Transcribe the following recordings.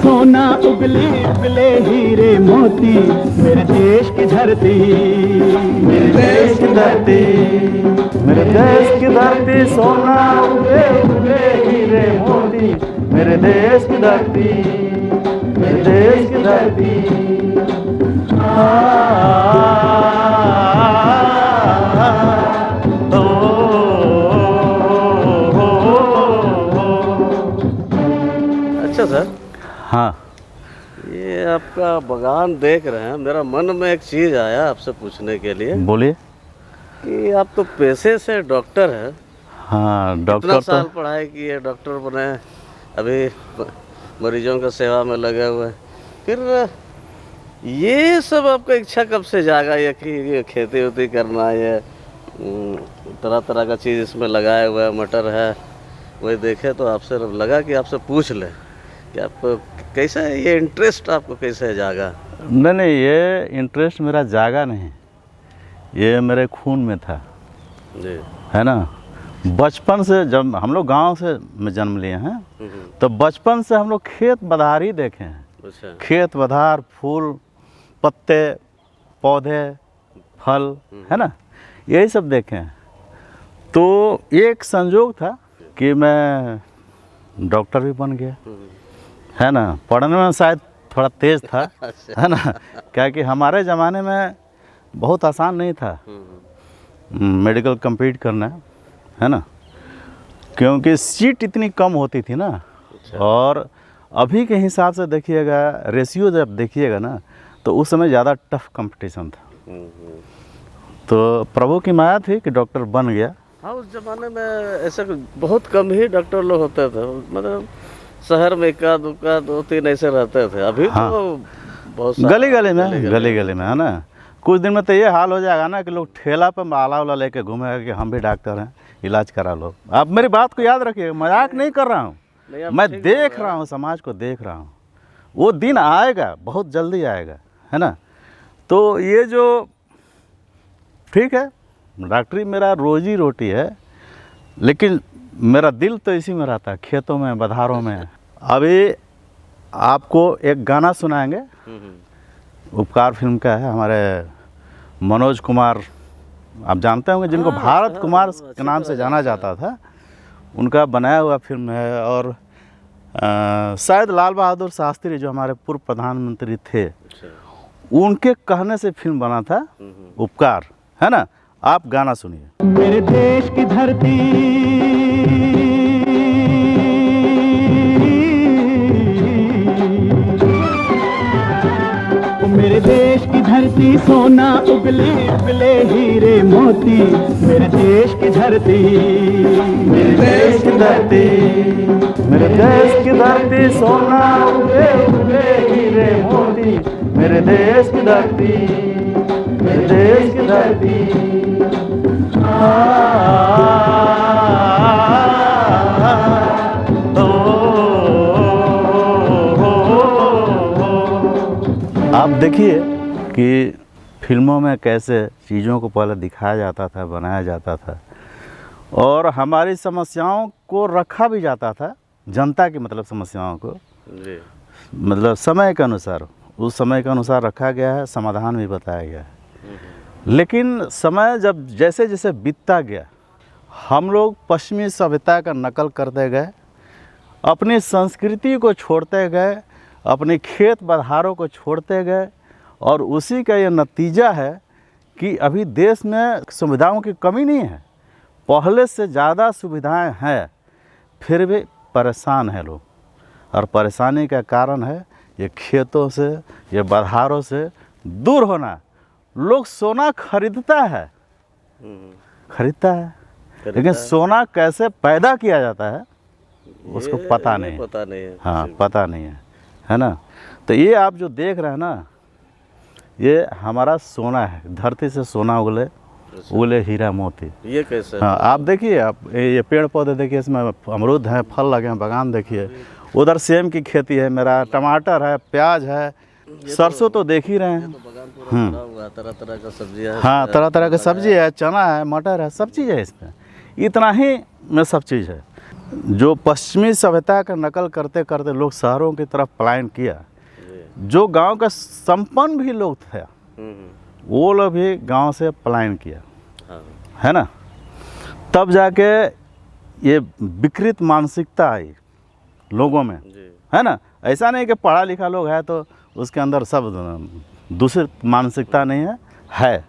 सोना उगले उगले हीरे मोती, मेरे देश की धरती, मेरे देश की धरती, मेरे देश की धरती सोना उगले उगले हीरे मोती, मेरे देश की धरती, मेरे देश की धरती। अच्छा सर, हाँ, ये आपका बगान देख रहे हैं, मेरा मन में एक चीज़ आया आपसे पूछने के लिए बोलिए। कि आप तो पेशे से डॉक्टर हैं। हाँ, कितना डॉक्टर साल तो पढ़ाई किए, डॉक्टर बने, अभी मरीजों का सेवा में लगे हुए हैं। फिर ये सब आपका इच्छा कब से जागा, ये कि ये खेती वेती करना, ये तरह तरह का चीज़ इसमें लगाए हुआ है, मटर है, वही देखे तो आपसे लगा कि आपसे पूछ लें कि आपको कैसा है ये इंटरेस्ट, आपको कैसे जागा? नहीं, ये इंटरेस्ट मेरा जागा नहीं, ये मेरे खून में था, जी। है ना। बचपन से जब हम लोग गांव से में जन्म लिए हैं, तो बचपन से हम लोग खेत बधार ही देखे हैं। अच्छा। खेत बधार, फूल, पत्ते, पौधे, फल, है ना, यही सब देखे हैं। तो एक संजोग था कि मैं डॉक्टर भी बन गया, है ना। पढ़ने में शायद थोड़ा तेज़ था, है ना, क्योंकि हमारे ज़माने में बहुत आसान नहीं था मेडिकल कंप्लीट करना, है ना, क्योंकि सीट इतनी कम होती थी ना। और अभी के हिसाब से देखिएगा, रेशियो जब देखिएगा ना, तो उस समय ज़्यादा टफ कंपटीशन था। तो प्रभु की माया थी कि डॉक्टर बन गया। हाँ, उस जमाने में ऐसे बहुत कम ही डॉक्टर लोग होते थे, मतलब शहर में इक्का दुक्का 2-3 ऐसे रहते थे। अभी हाँ, तो बहुत गली गली में, है ना। कुछ दिन में तो ये हाल हो जाएगा ना कि लोग ठेला पर माला वाला लेके घूमेगा कि हम भी डॉक्टर हैं, इलाज करा लो। आप मेरी बात को याद रखिएगा, मजाक नहीं कर रहा हूँ, मैं देख रहा हूँ, समाज को देख रहा हूँ। वो दिन आएगा, बहुत जल्दी आएगा, है ना। तो ये जो ठीक है, डॉक्टरी मेरा रोजी रोटी है, लेकिन मेरा दिल तो इसी में रहता है, खेतों में, बधारों में। अभी आपको एक गाना सुनाएंगे, उपकार फिल्म का है, हमारे मनोज कुमार, आप जानते होंगे, जिनको भारत कुमार के नाम से जाना जाता था, उनका बनाया हुआ फिल्म है। और शायद लाल बहादुर शास्त्री जो हमारे पूर्व प्रधानमंत्री थे, उनके कहने से फिल्म बना था उपकार, है ना। आप गाना सुनिए। मेरे देश की धरती, मेरे देश की धरती सोना उगले उगले हीरे मोती, मेरे देश की धरती, मेरे देश की धरती, मेरे देश की धरती सोना उगले उगले हीरे मोती, मेरे देश की धरती, मेरे देश की धरती। आप देखिए कि फिल्मों में कैसे चीज़ों को पहले दिखाया जाता था, बनाया जाता था, और हमारी समस्याओं को रखा भी जाता था, जनता की मतलब समस्याओं को जी। मतलब समय के अनुसार, उस समय के अनुसार रखा गया है, समाधान भी बताया गया है। लेकिन समय जब जैसे जैसे बीतता गया, हम लोग पश्चिमी सभ्यता का नकल करते गए, अपनी संस्कृति को छोड़ते गए, अपनी खेत बधारों को छोड़ते गए, और उसी का ये नतीजा है कि अभी देश में सुविधाओं की कमी नहीं है, पहले से ज़्यादा सुविधाएं हैं, फिर भी परेशान हैं लोग। और परेशानी का कारण है ये खेतों से, ये बधारों से दूर होना। लोग सोना खरीदता है, लेकिन सोना कैसे पैदा किया जाता है उसको पता नहीं है। हाँ, पता नहीं है ना। तो ये आप जो देख रहे हैं ना, ये हमारा सोना है, धरती से सोना उगले हीरा मोती। ये कैसे? हाँ, आप देखिए, आप ये पेड़ पौधे देखिए, इसमें अमरूद हैं, फल लगे हैं, बागान देखिए, उधर सेम की खेती है, मेरा टमाटर है, प्याज है, सरसों तो देख ही रहे हैं। तरह तरह का सब्जी है। हाँ, तरह तरह की सब्जी है, चना है, मटर है, सब चीज़ है इसमें, इतना ही में सब चीज़ है। जो पश्चिमी सभ्यता का नकल करते करते लोग शहरों की तरफ पलायन किया, जो गांव का संपन्न भी लोग थे वो लोग भी गांव से पलायन किया, हाँ। है ना। तब जाके ये विकृत मानसिकता आई लोगों में, जी। है ना। ऐसा नहीं कि पढ़ा लिखा लोग है तो उसके अंदर सब दूसरी मानसिकता नहीं है।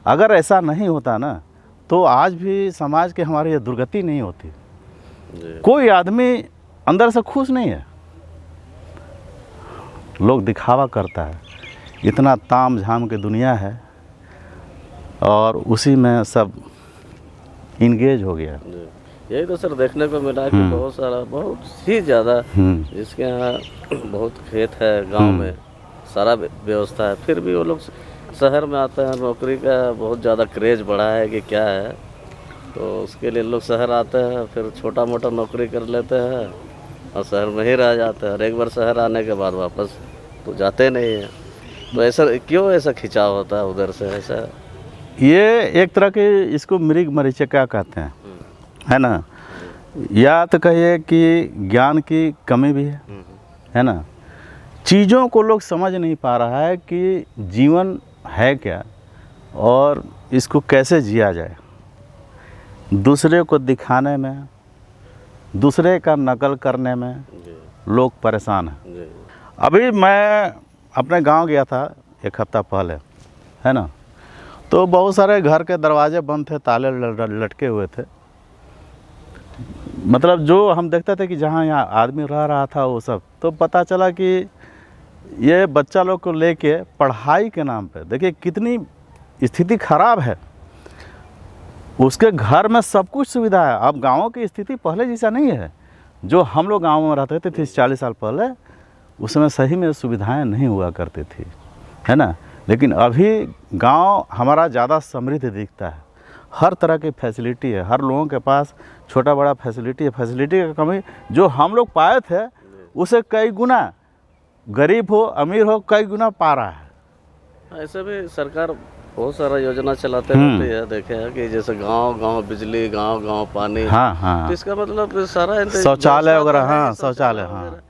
अगर ऐसा नहीं होता ना तो आज भी समाज के हमारी ये दुर्गति नहीं होती। जी। कोई आदमी अंदर से खुश नहीं है, लोग दिखावा करता है। इतना ताम झाम की दुनिया है और उसी में सब इंगेज हो गया। जी। यही तो सर देखने को मिला कि बहुत ही ज़्यादा जिसके यहाँ बहुत खेत है, गांव में सारा व्यवस्था है, फिर भी वो लोग शहर में आते हैं। नौकरी का बहुत ज़्यादा क्रेज बढ़ा है कि क्या है, तो उसके लिए लोग शहर आते हैं, फिर छोटा मोटा नौकरी कर लेते हैं और शहर में ही रह जाते हैं। और एक बार शहर आने के बाद वापस तो जाते नहीं हैं। तो ऐसा क्यों ऐसा खिंचाव होता है उधर से? ऐसा ये एक तरह के इसको मृग मरीचिका कहते हैं, है ना। या तो कहिए कि ज्ञान की कमी भी है ना। चीज़ों को लोग समझ नहीं पा रहा है कि जीवन है क्या और इसको कैसे जिया जाए। दूसरे को दिखाने में, दूसरे का नकल करने में लोग परेशान हैं। जी। अभी मैं अपने गांव गया था एक हफ्ता पहले, है ना। तो बहुत सारे घर के दरवाजे बंद थे, ताले लटके हुए थे। मतलब जो हम देखते थे कि जहाँ यहाँ आदमी रह रहा था वो सब, तो पता चला कि ये बच्चा लोग को लेके पढ़ाई के नाम पे, देखिए कितनी स्थिति खराब है। उसके घर में सब कुछ सुविधा है। अब गाँवों की स्थिति पहले जैसा नहीं है। जो हम लोग गाँव में रहते थे 30-40 साल पहले, उसमें सही में सुविधाएं नहीं हुआ करती थी, है ना। लेकिन अभी गांव हमारा ज़्यादा समृद्ध दिखता है। हर तरह की फैसिलिटी है, हर लोगों के पास छोटा बड़ा फैसिलिटी है। फैसिलिटी की कमी जो हम लोग पाए थे उसे कई गुना, गरीब हो अमीर हो, कई गुना पा रहा है। ऐसे भी सरकार बहुत सारा योजना चलाते रहती है। देखे हैं कि जैसे गांव बिजली, गांव पानी। हाँ। तो इसका मतलब सारा शौचालय वगैरह, हाँ शौचालय, हाँ।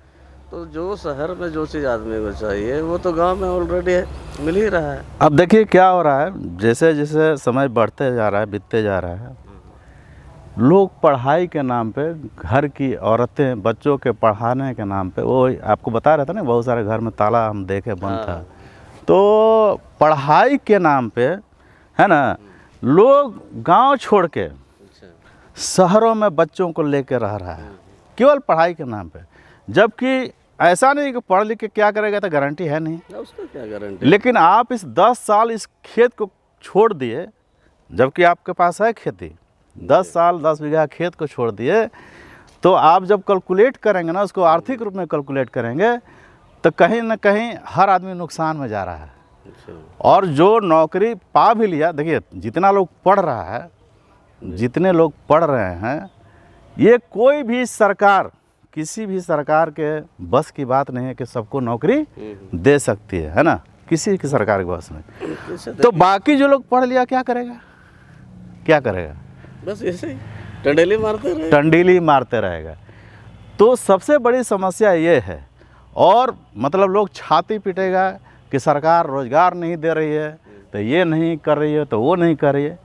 तो जो शहर में जो चीज़ आदमी को चाहिए वो तो गांव में ऑलरेडी मिल ही रहा है। अब देखिए क्या हो रहा है, जैसे जैसे समय बढ़ते जा रहा है, बीतते जा रहा है, लोग पढ़ाई के नाम पे, घर की औरतें बच्चों के पढ़ाने के नाम पे, वो आपको बता रहा था ना, बहुत सारे घर में ताला हम देखे बंद था। तो पढ़ाई के नाम पे, है ना, लोग गांव छोड़ के शहरों में बच्चों को लेके रह रहा है केवल पढ़ाई के नाम पे। जबकि ऐसा नहीं कि पढ़ लिख के क्या करेगा तो गारंटी है नहीं, उसका क्या गारंटी। लेकिन आप इस 10 साल इस खेत को छोड़ दिए, जबकि आपके पास है खेती, 10 साल 10 बीघा खेत को छोड़ दिए, तो आप जब कैलकुलेट करेंगे ना, उसको आर्थिक रूप में कैलकुलेट करेंगे, तो कहीं ना कहीं हर आदमी नुकसान में जा रहा है। और जो नौकरी पा भी लिया, देखिए जितना लोग पढ़ रहा है, जितने लोग पढ़ रहे हैं, ये कोई भी सरकार, किसी भी सरकार के बस की बात नहीं है कि सबको नौकरी दे सकती है ना। किसी की सरकार के बस में। तो बाकी जो लोग पढ़ लिया क्या करेगा? बस ऐसे ही टंडीली मारते रहेगा। तो सबसे बड़ी समस्या ये है। और मतलब लोग छाती पीटेगा कि सरकार रोजगार नहीं दे रही है, तो ये नहीं कर रही है, तो वो नहीं कर रही है।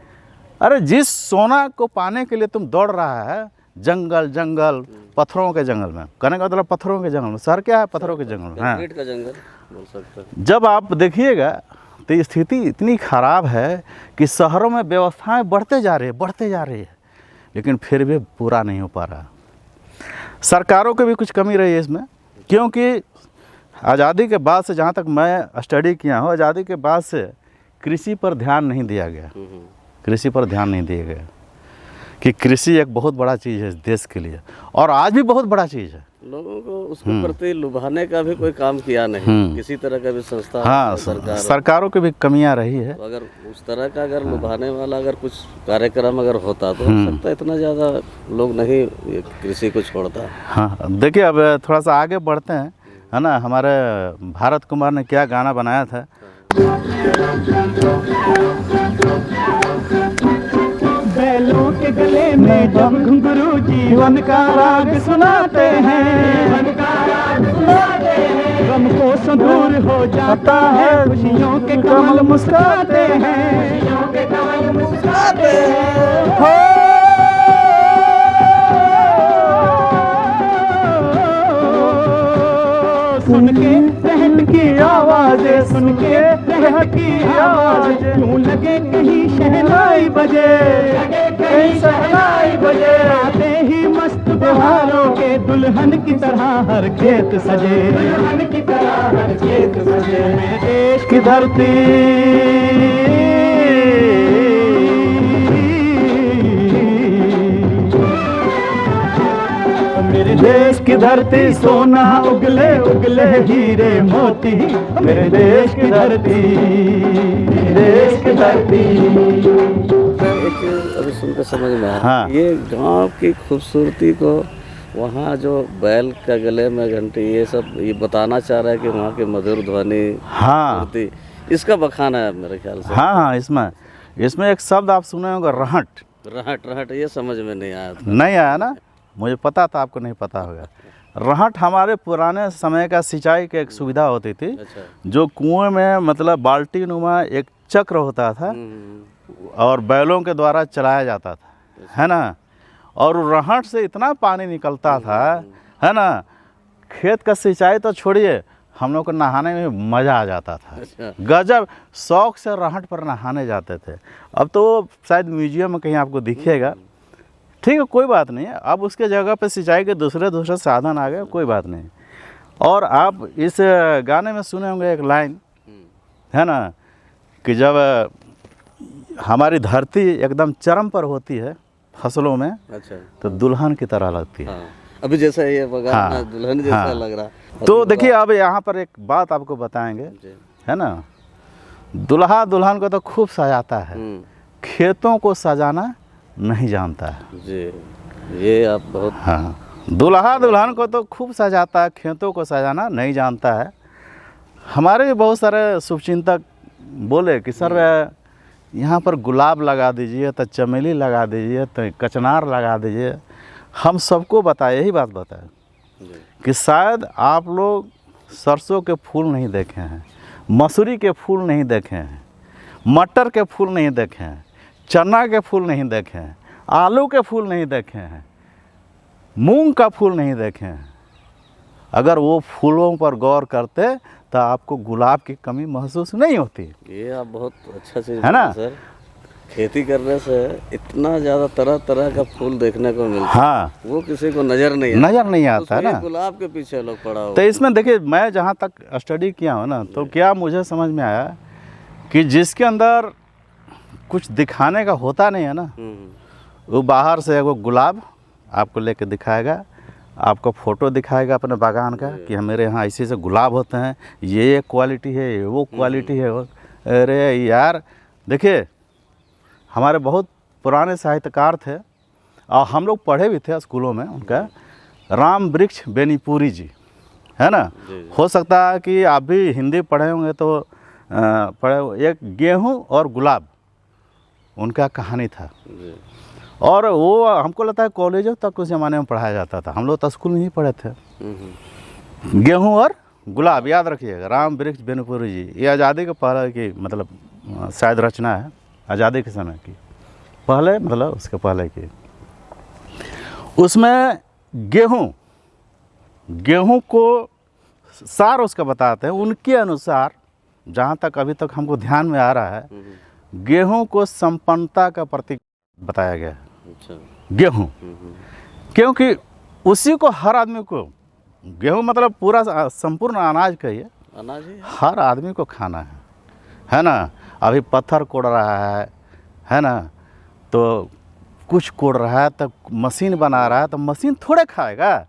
अरे जिस सोना को पाने के लिए तुम दौड़ रहा है, जंगल पत्थरों के जंगल में, कहने का मतलब पत्थरों के जंगल में, शहर क्या है, पत्थरों के जंगल में, हाँ। का जंगल बोल सकते हैं। जब आप देखिएगा तो स्थिति इतनी खराब है कि शहरों में व्यवस्थाएं बढ़ते जा रही है, लेकिन फिर भी पूरा नहीं हो पा रहा। सरकारों की भी कुछ कमी रही है इसमें, क्योंकि आज़ादी के बाद से, जहाँ तक मैं स्टडी किया हूँ, आज़ादी के बाद से कृषि पर ध्यान नहीं दिया गया। कृषि पर ध्यान नहीं दिया गया कि कृषि एक बहुत बड़ा चीज़ है इस देश के लिए, और आज भी बहुत बड़ा चीज़ है। लोगों को उसके प्रति लुभाने का भी कोई काम किया नहीं, किसी तरह का भी संस्था। हाँ, सरकारों की भी कमियां रही है। तो अगर उस तरह का अगर लुभाने वाला अगर कुछ कार्यक्रम अगर होता तो हो सकता है इतना ज़्यादा लोग नहीं कृषि को छोड़ता। हाँ, देखिए अब थोड़ा सा आगे बढ़ते हैं, है ना। हमारे भारत कुमार ने क्या गाना बनाया था, बैलों के गले में हैं जब घुंघरू जीवन का राग सुनाते हैं, गम को दूर हो जाता है, खुशियों के कमल मुस्कुराते हैं, हो सुन के रहट की आवाज़ें, सुन के रहट की आवाज़ें, यूं लगे कहीं शहनाई बजे, कहीं शहनाई बजे, आते ही मस्त बहारों के दुल्हन की तरह हर खेत सजे, दुल्हन की तरह हर खेत सजे। मेरे देश की धरती, मेरे देश की धरती सोना उगले उगले हीरे मोती, मेरे देश की धरती, देश की धरती। एक अभी सुनकर समझ में आया, हाँ। ये गांव की खूबसूरती को वहाँ जो बैल का गले में घंटी ये सब ये बताना चाह रहा है कि वहाँ की मधुर ध्वनि, हाँ खूबसूरती, इसका बखान है मेरे ख्याल से। हाँ हाँ, इसमें एक शब्द आप सुने होंगे, रहट। रहट ये समझ में नहीं आया था। नहीं आया ना, मुझे पता था आपको नहीं पता होगा। रहट हमारे पुराने समय का सिंचाई की एक सुविधा होती थी, अच्छा। जो कुएं में मतलब बाल्टी नुमा एक चक्र होता था और बैलों के द्वारा चलाया जाता था, है ना। और रहट से इतना पानी निकलता था, है ना, खेत का सिंचाई तो छोड़िए, हम लोग को नहाने में मज़ा आ जाता था। अच्छा। गजब शौक से रहट पर नहाने जाते थे। अब तो वो शायद म्यूजियम में कहीं आपको दिखेगा, ठीक है, कोई बात नहीं है। अब उसके जगह पे सिंचाई के दूसरे साधन आ गए, कोई बात नहीं। और आप इस गाने में सुने होंगे एक लाइन, है ना, कि जब हमारी धरती एकदम चरम पर होती है फसलों में, अच्छा। तो दुल्हन की तरह लगती है। हाँ। अभी जैसा ये बगान हाँ, दुल्हन जैसा हाँ। लग रहा। तो देखिए, अब यहाँ पर एक बात आपको बताएंगे, जी। है ना, दुल्हा दुल्हन को तो खूब सजाता है, खेतों को सजाना नहीं जानता है। जी, ये आप बहुत। हाँ, दुल्हा दुल्हन को तो खूब सजाता है, खेतों को सजाना नहीं जानता है। हमारे भी बहुत सारे शुभचिंतक बोले कि सर यहाँ पर गुलाब लगा दीजिए, तो चमेली लगा दीजिए, तो कचनार लगा दीजिए। हम सबको बताए, यही बात बताए कि शायद आप लोग सरसों के फूल नहीं देखे हैं, मसूरी के फूल नहीं देखे हैं, मटर के फूल नहीं देखे हैं, चना के फूल नहीं देखे हैं, आलू के फूल नहीं देखे हैं, मूंग का फूल नहीं देखे हैं। अगर वो फूलों पर गौर करते तो आपको गुलाब की कमी महसूस नहीं होती। ये आप बहुत अच्छा चीज़ है ना सर। खेती करने से इतना ज़्यादा तरह तरह का फूल देखने को मिलता है। हाँ, वो किसी को नज़र नहीं आता है ना। गुलाब के पीछे लोग पड़ा हो। तो इसमें देखिए, मैं जहाँ तक स्टडी किया हूँ ना, तो क्या मुझे समझ में आया कि जिसके अंदर कुछ दिखाने का होता नहीं है ना, वो बाहर से वो गुलाब आपको लेके दिखाएगा, आपको फ़ोटो दिखाएगा अपने बागान का कि मेरे यहाँ ऐसे ऐसे गुलाब होते हैं, ये क्वालिटी है, ये वो क्वालिटी है। अरे यार, देखिए, हमारे बहुत पुराने साहित्यकार थे और हम लोग पढ़े भी थे स्कूलों में उनका, राम वृक्ष बेनीपुरी जी, है ना। हो सकता है कि आप भी हिंदी पढ़े होंगे तो पढ़े। एक गेहूँ और गुलाब उनका कहानी था, और वो हमको लगता है कॉलेजों तक उस ज़माने में पढ़ाया जाता था। हम लोग तो स्कूल में ही पढ़े थे। गेहूँ और गुलाब, याद रखिएगा, राम वृक्ष बेनीपुरी जी। ये आज़ादी के पहले की मतलब शायद रचना है, आज़ादी के समय की, पहले मतलब उसके पहले की। उसमें गेहूँ को सार उसका बताते हैं। उनके अनुसार, जहाँ तक अभी तक हमको ध्यान में आ रहा है, गेहूँ को संपन्नता का प्रतीक बताया गया है। अच्छा। गेहूँ, क्योंकि उसी को हर आदमी को, गेहूँ मतलब पूरा संपूर्ण अनाज का ही है, अनाज ही है। हर आदमी को खाना है ना। अभी पत्थर कोड़ रहा है ना, तो कुछ कोड़ रहा है, तो मशीन बना रहा है, तो मशीन थोड़े खाएगा।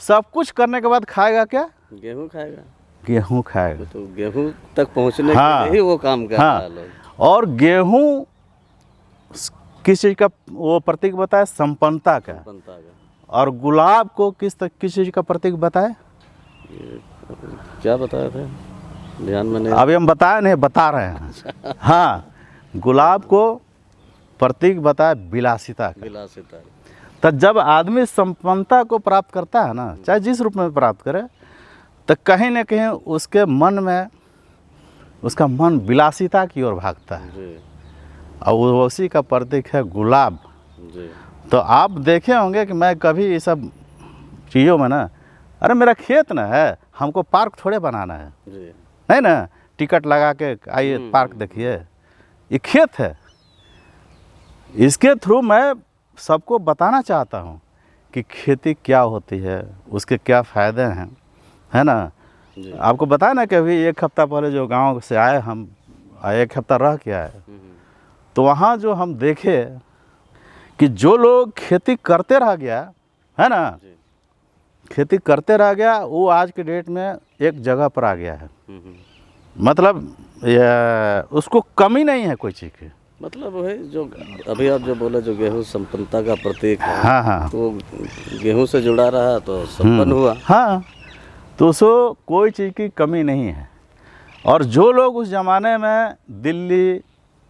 सब कुछ करने के बाद खाएगा क्या? गेहूँ खाएगा। गेहूँ खाएगा। तो गेहूँ तक पहुँचने हाँ, के लिए ही वो काम कर रहा है लोग। और गेहूँ किस चीज़ का वो प्रतीक बताए? संपन्नता का। और गुलाब को किस चीज़ का प्रतीक बताए? क्या बताया था, ध्यान में नहीं। अभी हम बताए नहीं, बता रहे हैं। हाँ, गुलाब को प्रतीक बताया विलासिता का। विलासिता। तो जब आदमी संपन्नता को प्राप्त करता है ना, चाहे जिस रूप में प्राप्त करे, तो कहीं ना कहीं उसके मन में, उसका मन विलासिता की ओर भागता है। जी और वो उसी का प्रतीक है गुलाब। जी। तो आप देखे होंगे कि मैं कभी ये सब चीज़ों में ना, अरे मेरा खेत ना है, हमको पार्क थोड़े बनाना है, जी नहीं ना, टिकट लगा के आइए पार्क देखिए, ये खेत है। इसके थ्रू मैं सबको बताना चाहता हूँ कि खेती क्या होती है, उसके क्या फ़ायदे हैं, है ना। जी। आपको बताया ना कि अभी 1 हफ्ता पहले जो गांव से आए हम, 1 हफ्ता रह के आए, तो वहाँ जो हम देखे कि जो लोग खेती करते रह गया है ना, जी। खेती करते रह गया, वो आज के डेट में एक जगह पर आ गया है। मतलब उसको कमी नहीं है कोई चीज़ की। मतलब है जो अभी आप जो बोले, जो गेहूँ संपन्नता का प्रतीक है, हाँ हाँ तो गेहूँ से जुड़ा रहा तो संपन्न हुआ। हाँ, तो उसको कोई चीज़ की कमी नहीं है। और जो लोग उस ज़माने में दिल्ली,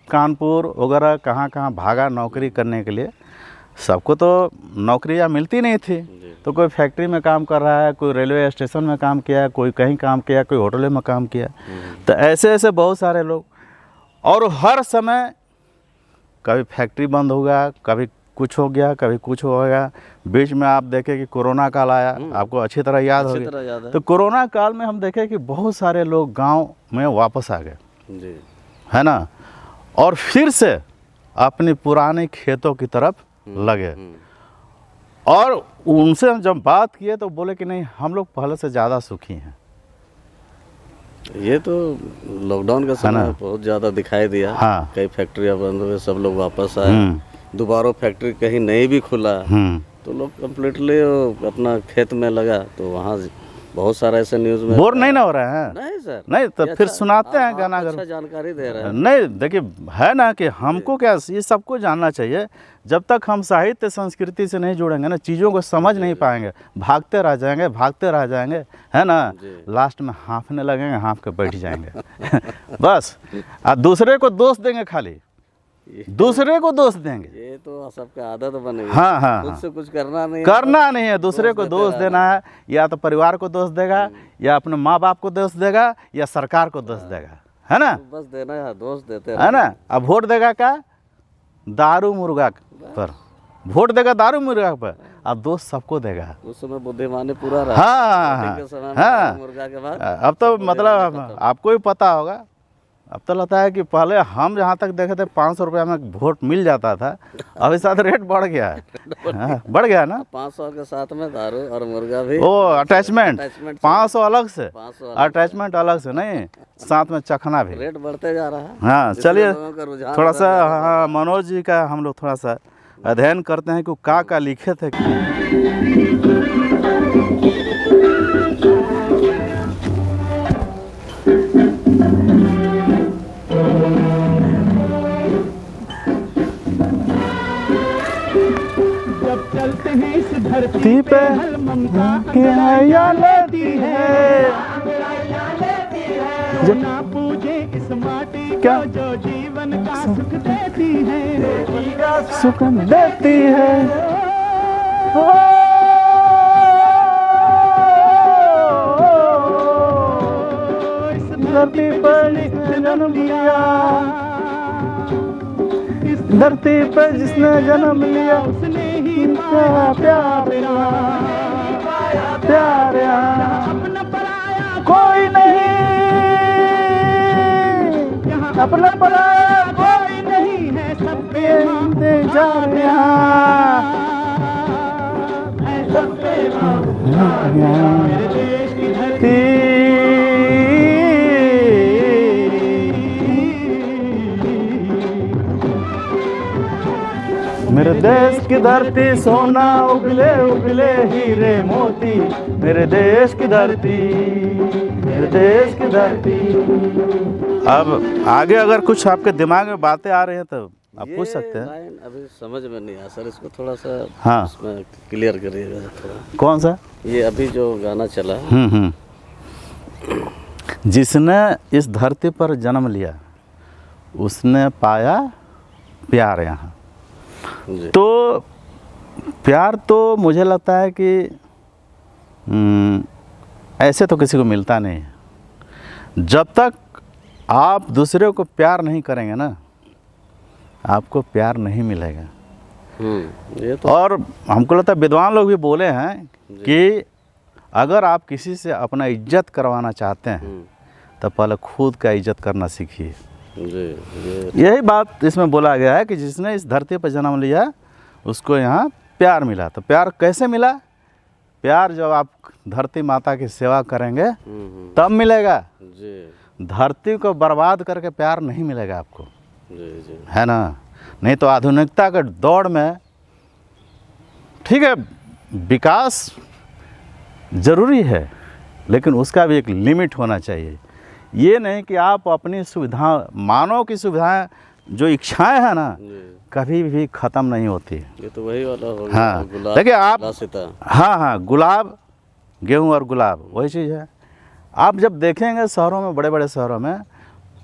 कानपुर वगैरह कहाँ कहाँ भागा नौकरी करने के लिए, सबको तो नौकरियाँ मिलती नहीं थी। तो कोई फैक्ट्री में काम कर रहा है, कोई रेलवे स्टेशन में काम किया, कोई कहीं काम किया, कोई होटल में काम किया। तो ऐसे ऐसे बहुत सारे लोग, और हर समय कभी फैक्ट्री बंद होगा, कभी कुछ हो गया, कभी कुछ हो गया। बीच में आप देखें कि कोरोना काल आया, आपको अच्छी तरह याद अच्छी तरह याद होगी। है। तो कोरोना काल में हम देखें कि बहुत सारे लोग गांव में वापस आ गए, जी है ना, और फिर से अपनी पुराने खेतों की तरफ लगे। और उनसे हम जब बात किए तो बोले कि नहीं, हम लोग पहले से ज़्यादा सुखी हैं। ये तो लॉकडाउन का समय बहुत ज़्यादा दिखाई दिया। हाँ। कई फैक्ट्रियाँ बंद हुए, सब लोग वापस आए। दोबारा फैक्ट्री कहीं नई भी खुला, तो लोग कम्प्लीटली अपना खेत में लगा। तो वहाँ बहुत सारा ऐसे न्यूज़ में बोर नहीं ना हो रहे हैं। नहीं सर, नहीं तो ये फिर अच्छा- सुनाते हैं आप गाना अच्छा जानकारी दे रहे हैं। नहीं देखिए, है ना कि हमको क्या, ये सबको जानना चाहिए। जब तक हम साहित्य संस्कृति से नहीं जुड़ेंगे ना, चीज़ों को समझ नहीं पाएंगे, भागते रह जाएंगे, भागते रह जाएंगे, है ना, लास्ट में हाँफने लगेंगे, हाँफ के बैठ जाएंगे बस। और दूसरे को दोष देंगे, खाली दूसरे को दोष देंगे। ये तो सबका आदत बन गई। हाँ हाँ, खुद से कुछ करना नहीं, करना नहीं है, दूसरे को दोष देना है। या तो परिवार को दोष देगा, या अपने माँ बाप को दोष देगा, या सरकार को दोष देगा, है ना, बस देना है, दोष देते है ना। अब वोट देगा क्या, दारू मुर्गा पर वोट देगा, दारू मुर्गा पर, अब दोष सबको देगा। उस समय बुद्धिमानी पूरा रहा। हाँ के समय में हाँ, मुर्गा के बाद अब तो मतलब आपको भी पता होगा, अब तो लगता है कि पहले हम जहाँ तक देखे थे 500 रुपया में वोट मिल जाता था, अभी साथ रेट बढ़ गया है। हाँ, बढ़ गया ना। 500 के साथ में दारू और मुर्गा भी, ओ अटैचमेंट 500 अलग से, 500 अटैचमेंट अलग से नहीं, साथ में चखना भी। रेट बढ़ते जा रहा है। हाँ चलिए, लोगों का रुझान थोड़ा सा हाँ मनोज जी का हम लोग थोड़ा सा अध्ययन करते हैं कि का लिखे थे। जब चलते हैं इस धरती धरती पे पे ममता के आया लेती है, जो ना पूजे इस माटी क्या? को, जो जीवन का सुख देती है, सुख देती है। इस धरती पर जिसने जन्म लिया, इस धरती पर जिसने जन्म लिया, उसने ही प्यार प्यार अपना पराया कोई नहीं, यहाँ अपना पराया कोई नहीं है, सब पे माँ दे जा है, सब पे माँ। मेरे देश की धरती मेरे देश की धरती सोना उगले उगले हीरे मोती, मेरे देश की धरती, मेरे देश की धरती। अब आगे अगर कुछ आपके दिमाग में बातें आ रही हैं तो आप पूछ सकते हैं। लाइन अभी समझ में नहीं आया सर, इसको थोड़ा सा हाँ, इसमें क्लियर करिएगा थोड़ा। कौन सा? ये अभी जो गाना चला, जिसने इस धरती पर जन्म लिया उसने पाया प्यार यहाँ, जी। तो प्यार तो मुझे लगता है कि ऐसे तो किसी को मिलता नहीं है। जब तक आप दूसरे को प्यार नहीं करेंगे ना, आपको प्यार नहीं मिलेगा। ये तो और हमको लगता है विद्वान लोग भी बोले हैं कि अगर आप किसी से अपना इज्जत करवाना चाहते हैं तो पहले खुद का इज्जत करना सीखिए। जी, यही बात इसमें बोला गया है कि जिसने इस धरती पर जन्म लिया उसको यहाँ प्यार मिला। तो प्यार कैसे मिला? प्यार जब आप धरती माता की सेवा करेंगे तब मिलेगा। जी, धरती को बर्बाद करके प्यार नहीं मिलेगा आपको, जी, जी, है ना। नहीं तो आधुनिकता के दौड़ में ठीक है विकास ज़रूरी है, लेकिन उसका भी एक लिमिट होना चाहिए। ये नहीं कि आप अपनी सुविधा, मानव की सुविधाएं जो इच्छाएं हैं ना, जी। कभी भी ख़त्म नहीं होती। ये तो वही वाला हो गया। हाँ, गुलाब, देखिए आप, लासिता। हाँ, गुलाब, गेहूं और गुलाब वही चीज़ है। आप जब देखेंगे शहरों में, बड़े बड़े शहरों में,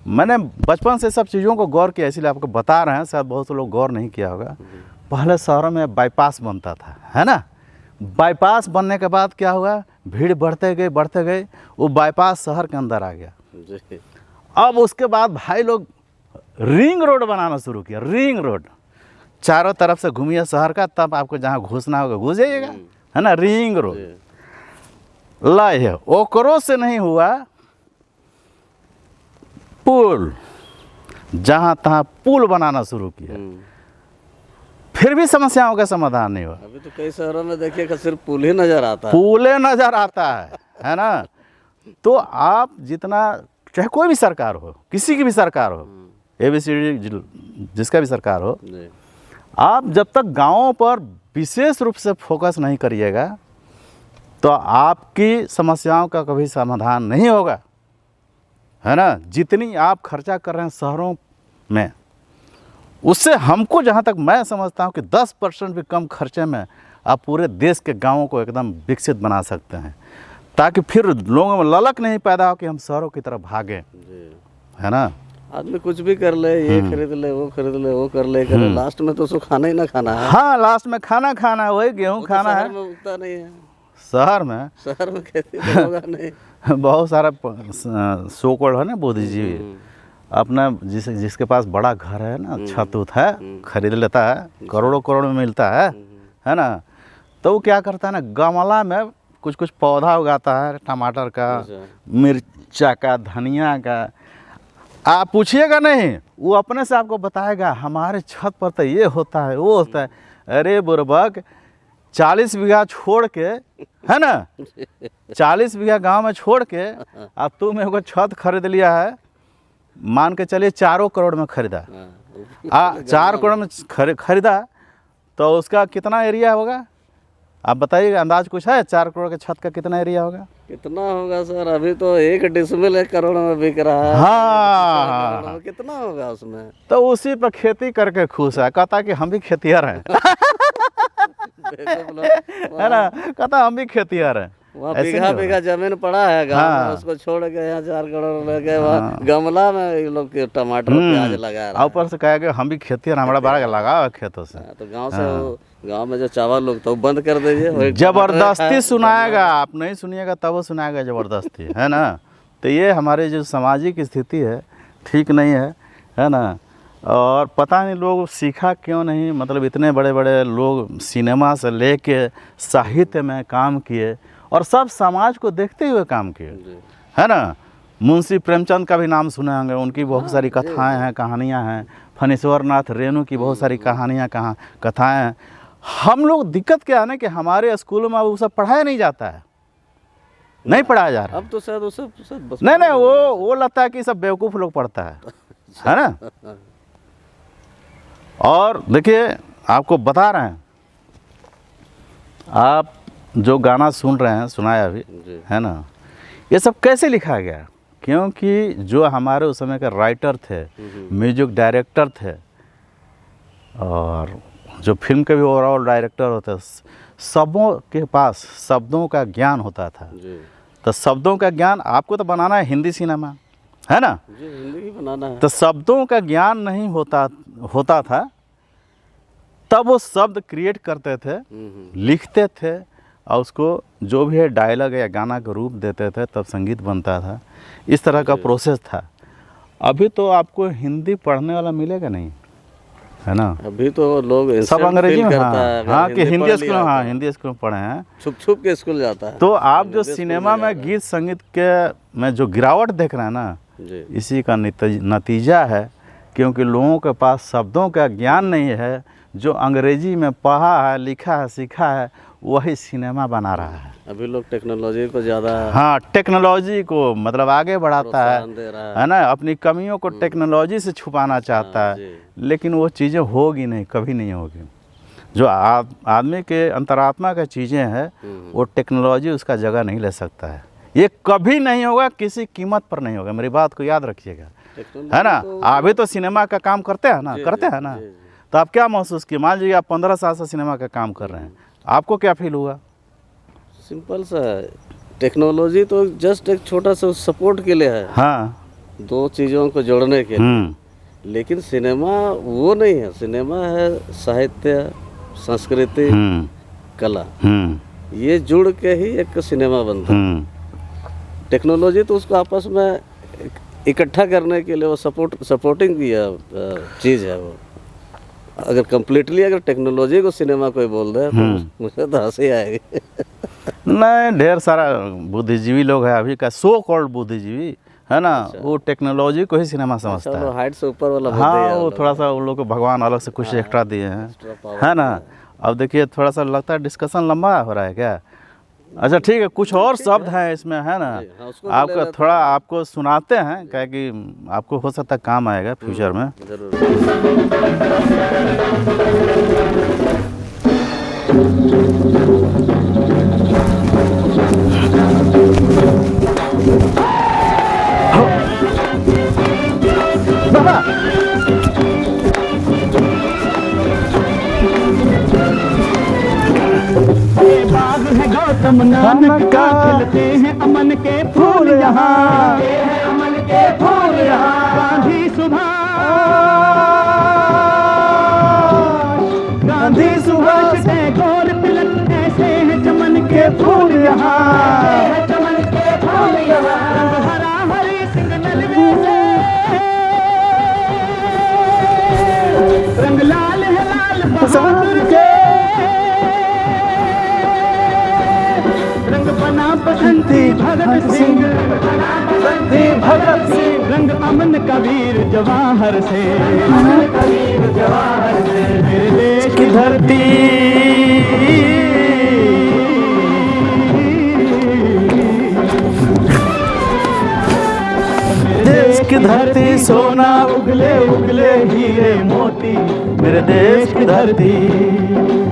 मैंने बचपन से सब चीज़ों को गौर किया, इसलिए आपको बता रहे हैं, शायद बहुत से लोग गौर नहीं किया होगा। पहले शहरों में बाईपास बनता था, है ना। बाईपास बनने के बाद क्या हुआ, भीड़ बढ़ते गए, वो बाईपास शहर के अंदर आ गया। जी, अब उसके बाद भाई लोग रिंग रोड बनाना शुरू किया। रिंग रोड चारों तरफ से घूमिए शहर का, तब आपको जहाँ घुसना होगा घुस जाइएगा, है ना। रिंग रोड जी। लाई है। ओकरो से नहीं हुआ, पुल, जहाँ तहाँ पुल बनाना शुरू किया, फिर भी समस्याओं का समाधान नहीं हुआ। अभी तो कई शहरों में देखिए कि सिर्फ पुल ही नजर आता है। पुले नजर आता है ना। तो आप जितना, चाहे कोई भी सरकार हो, किसी की भी सरकार हो, ABCD जिसका भी सरकार हो, जी, आप जब तक गांवों पर विशेष रूप से फोकस नहीं करिएगा तो आपकी समस्याओं का कभी समाधान नहीं होगा, है ना। जितनी आप खर्चा कर रहे हैं शहरों में, उससे हमको, जहाँ तक मैं समझता हूँ कि 10% भी कम खर्चे में आप पूरे देश के गांवों को एकदम विकसित बना सकते हैं, ताकि फिर लोगों में ललक नहीं पैदा हो कि हम शहरों की तरफ भागें, जी। है ना। आदमी कुछ भी कर ले, ये खरीद ले, वो खरीद ले, वो कर ले, करे, लास्ट में तो उसको खाना ही ना खाना है। हाँ, लास्ट में खाना है, वही गेहूँ खाना शहर है। में उगता नहीं है। शहर में खेती तो होगा नहीं। बहुत सारा सोकड़ है ना, बुद्धिजीवी अपना, जिसके पास बड़ा घर है ना, छत उत है, खरीद लेता है, करोड़ों में मिलता है ना। तो वो क्या करता है ना, गमला में कुछ पौधा उगाता है, टमाटर का, मिर्चा का, धनिया का। आप पूछिएगा नहीं, वो अपने से आपको बताएगा हमारे छत पर तो ये होता है, वो होता है। अरे बुर्बक, 40 बीघा छोड़ के, है ना, 40 बीघा गांव में छोड़ के अब तू मेरे को छत खरीद लिया है, मान के चलिए 4 करोड़ में खरीदा। 4 करोड़ में खरीदा तो उसका कितना एरिया होगा आप बताइएगा, अंदाज कुछ है? 4 करोड़ के छत का कितना एरिया होगा? कितना होगा सर? अभी तो 1 डिसमिल 1 करोड़ में बिक रहा है। हाँ, कितना होगा उसमें? तो उसी पर खेती करके खुश है, कहता कि हम भी खेतिहर हैं। है ना, कहता हम भी खेतिहर हैं। वहाँ बीघा जमीन पड़ा है गाँव में, उसको छोड़ के यहाँ 4 करोड़ लेके वहाँ गमला में ये लोग टमाटर प्याज लगा रहा है। ऊपर से कहेगा हम भी खेतिहर, हमारा बड़ा लगा है खेतों से। तो गांव में जो चावल लोग तो बंद कर दीजिए। जबरदस्ती सुनाएगा, आप नहीं सुनिएगा तब वो सुनाएगा जबरदस्ती, है ना। तो ये हमारी जो सामाजिक स्थिति है ठीक नहीं है ना। और पता नहीं लोग सीखा क्यों नहीं, मतलब इतने बड़े बड़े लोग सिनेमा से लेके साहित्य में काम किए और सब समाज को देखते हुए काम किए, है ना। मुंशी प्रेमचंद का भी नाम सुने होंगे, उनकी बहुत सारी कथाएं हैं, कहानियां हैं। फणीश्वर नाथ रेणु की बहुत सारी कहानियां, कथाएं हैं। हम लोग दिक्कत क्या है ना कि हमारे स्कूलों में वो सब पढ़ाया नहीं जाता है, नहीं पढ़ाया जा रहा। अब तो शायद वो सब नहीं, वो लगता है कि सब बेवकूफ़ लोग पढ़ता है ना। और देखिए आपको बता रहे हैं, आप जो गाना सुन रहे हैं, सुनाया अभी, है ना, ये सब कैसे लिखा गया? क्योंकि जो हमारे उस समय के राइटर थे, म्यूजिक डायरेक्टर थे, और जो फिल्म के भी ओवरऑल डायरेक्टर होते, सबों के पास शब्दों का ज्ञान होता था। तो शब्दों का ज्ञान आपको तो बनाना है हिंदी सिनेमा, है ना, हिंदी ही बनाना है। तो शब्दों का ज्ञान नहीं होता था तब वो शब्द क्रिएट करते थे, लिखते थे और उसको जो भी है डायलॉग या गाना का रूप देते थे, तब संगीत बनता था। इस तरह का प्रोसेस था। अभी तो आपको हिंदी पढ़ने वाला मिलेगा नहीं, है ना। अभी तो लोग सब अंग्रेजी में, करता है, हाँ कि हिंदी स्कूल, लिया हाँ तो हिंदी स्कूल में पढ़े हैं, छुप छुप के स्कूल जाता है। तो आप जो सिनेमा में गीत संगीत के में जो गिरावट देख रहे हैं ना, जी इसी का नतीजा है, क्योंकि लोगों के पास शब्दों का ज्ञान नहीं है। जो अंग्रेजी में पढ़ा है, लिखा है, सीखा है, वही सिनेमा बना रहा है। अभी लोग टेक्नोलॉजी को ज़्यादा हाँ, टेक्नोलॉजी को मतलब आगे बढ़ाता प्रोत्साहन दे रहा है ना, अपनी कमियों को टेक्नोलॉजी से छुपाना चाहता हाँ, है, जी। लेकिन वो चीज़ें होगी नहीं, कभी नहीं होगी। जो आदमी के अंतरात्मा का चीज़ें हैं, वो टेक्नोलॉजी उसका जगह नहीं ले सकता है। ये कभी नहीं होगा, किसी कीमत पर नहीं होगा। मेरी बात को याद रखिएगा, है ना। अभी तो सिनेमा का काम करते हैं ना, करते हैं ना, तो आप क्या महसूस किए? मान लीजिए आप 15 साल से सिनेमा का काम कर रहे हैं, आपको क्या फील हुआ? सिंपल सा है, टेक्नोलॉजी तो जस्ट एक छोटा सा सपोर्ट के लिए है, हाँ, दो चीज़ों को जोड़ने के लिए। लेकिन सिनेमा वो नहीं है। सिनेमा है साहित्य, संस्कृति, कला, ये जुड़ के ही एक सिनेमा बनता है। टेक्नोलॉजी तो उसको आपस में इकट्ठा करने के लिए वो सपोर्टिंग की चीज़ है। वो अगर कम्प्लीटली अगर टेक्नोलॉजी को सिनेमा कोई बोल रहा है तो मुझे तो हंसी आएगी। नहीं, ढेर सारा बुद्धिजीवी लोग हैं अभी का, सो कॉल्ड बुद्धिजीवी, है ना। वो टेक्नोलॉजी को ही सिनेमा समझता है। हाइट से ऊपर वाला हाँ, वो थोड़ा सा उन लोग को भगवान अलग से कुछ एक्स्ट्रा दिए हैं, है ना। अब देखिए थोड़ा सा लगता है डिस्कशन लंबा हो रहा है क्या? अच्छा ठीक है, कुछ और शब्द हैं इसमें, है ना। आपका थोड़ा आपको सुनाते हैं, क्या कि आपको हो सकता है काम आएगा फ्यूचर में। बाग है गौतम नानक का, खिलते हैं अमन के फूल यहाँ, अमन के फूल यहाँ। गांधी सुभाष टैगोर तिलक, ऐसे हैं चमन के फूल यहाँ, चमन के फूल यहाँ। हरा हरी सिंह नलवे से, रंग लाल है लाल बहादुर के, रंग बना बसंती भगत सिंह, भगत सिंह। रंग अमन का वीर जवाहर से, अमन का वीर जवाहर से। मेरे देश की धरती, देश की धरती सोना उगले उगले हीरे मोती। मेरे देश की धरती,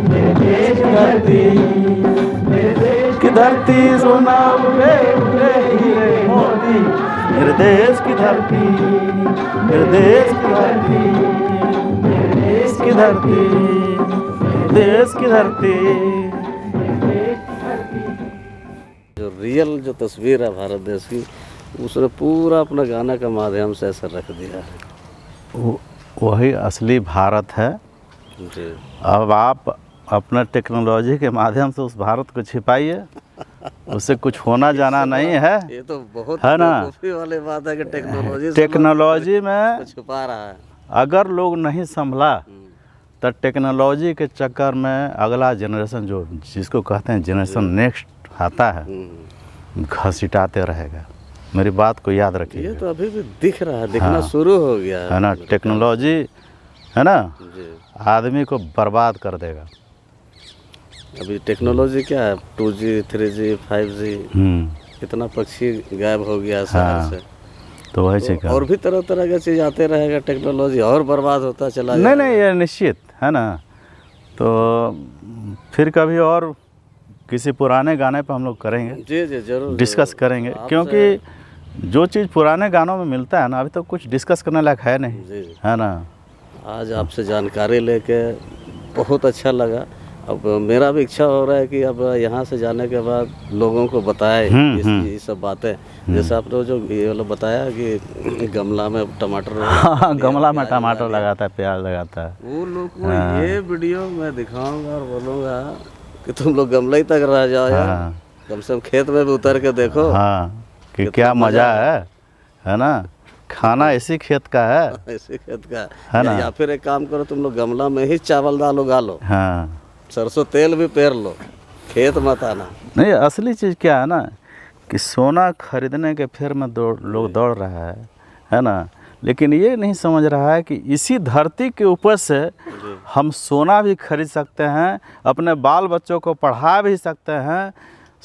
मेरे देश की धरती, मेरे देश की धरती सोना उगले उगले हीरे मोती। मेरे देश की धरती, मेरे देश की धरती, मेरे देश की धरती, देश की धरती। जो रियल जो तस्वीर है भारत देश की, उसने पूरा अपना गाना का माध्यम से ऐसा रख दिया है। वही असली भारत है। जी। अब आप अपना टेक्नोलॉजी के माध्यम से उस भारत को छिपाइए, उससे कुछ होना जाना नहीं है। ये तो बहुत है ना, बेवकूफ़ी वाली बात है कि टेक्नोलॉजी में छुपा रहा है। अगर लोग नहीं संभला तो टेक्नोलॉजी के चक्कर में अगला जनरेशन, जो जिसको कहते हैं जनरेशन नेक्स्ट आता है, घसीटाते रहेगा। मेरी बात को याद रखिए। ये तो अभी भी दिख रहा है, दिखना शुरू हो गया है ना। टेक्नोलॉजी, है ना, जी। आदमी को बर्बाद कर देगा। अभी टेक्नोलॉजी क्या है, 2G 3G 5G, इतना पक्षी गायब हो गया शहर से। तो वही चीज़ और भी तरह तरह का चीज़ आते रहेगा, टेक्नोलॉजी और बर्बाद होता चला जाएगा। नहीं, ये निश्चित है ना। तो फिर कभी और किसी पुराने गाने पे हम लोग करेंगे, जी जी जरूर डिस्कस करेंगे, क्योंकि जो चीज़ पुराने गानों में मिलता है ना, अभी तो कुछ डिस्कस करने लायक है नहीं, जी। है ना। आज आपसे जानकारी लेके बहुत अच्छा लगा। अब मेरा भी इच्छा हो रहा है कि अब यहाँ से जाने के बाद लोगों को बताए ये सब बातें। जैसे आपने जो ये वाला बताया कि गमला में टमाटर हाँ, गमला में टमाटर लगाता है, प्याज लगाता है। वो लोग को ये वीडियो मैं दिखाऊंगा और बोलूँगा कि तुम लोग गमला ही तक रह जाओ यार, कम से कम खेत में भी उतर के देखो। हाँ, कि क्या मज़ा है ना, खाना इसी खेत का है, इसी खेत का है ना। या फिर एक काम करो, तुम लोग गमला में ही चावल दाल उगा लो, हाँ, सरसों तेल भी पेर लो, खेत मत आना। नहीं, असली चीज़ क्या है ना कि सोना खरीदने के फेर में लोग दौड़ रहा है ना, लेकिन ये नहीं समझ रहा है कि इसी धरती के ऊपर से हम सोना भी खरीद सकते हैं, अपने बाल बच्चों को पढ़ा भी सकते हैं,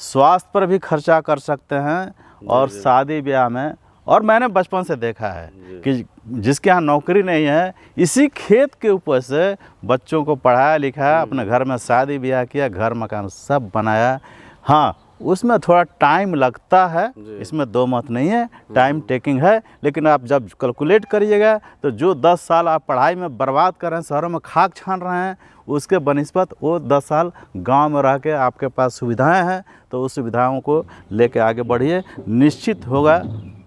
स्वास्थ्य पर भी खर्चा कर सकते हैं, और शादी ब्याह में। और मैंने बचपन से देखा है कि जिसके यहाँ नौकरी नहीं है, इसी खेत के ऊपर से बच्चों को पढ़ाया लिखाया, अपने घर में शादी ब्याह किया, घर मकान सब बनाया। हाँ, उसमें थोड़ा टाइम लगता है, इसमें दो मत नहीं है, टाइम टेकिंग है, लेकिन आप जब कैलकुलेट करिएगा तो जो 10 साल आप पढ़ाई में बर्बाद कर रहे हैं, शहरों में खाक छान रहे हैं, उसके बनिस्बत वो 10 साल गांव में रह के आपके पास सुविधाएं हैं, तो उस सुविधाओं को लेके आगे बढ़िए, निश्चित होगा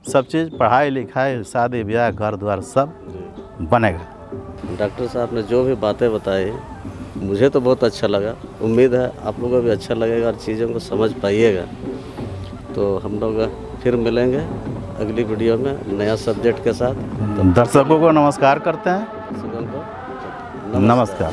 सब चीज़, पढ़ाई लिखाई, शादी ब्याह, घर द्वार सब बनेगा। डॉक्टर साहब ने जो भी बातें बताई मुझे तो बहुत अच्छा लगा, उम्मीद है आप लोगों को भी अच्छा लगेगा और चीज़ों को समझ पाइएगा। तो हम लोग फिर मिलेंगे अगली वीडियो में नया सब्जेक्ट के साथ। दर्शकों को नमस्कार करते हैं। दर्शकों को नमस्कार।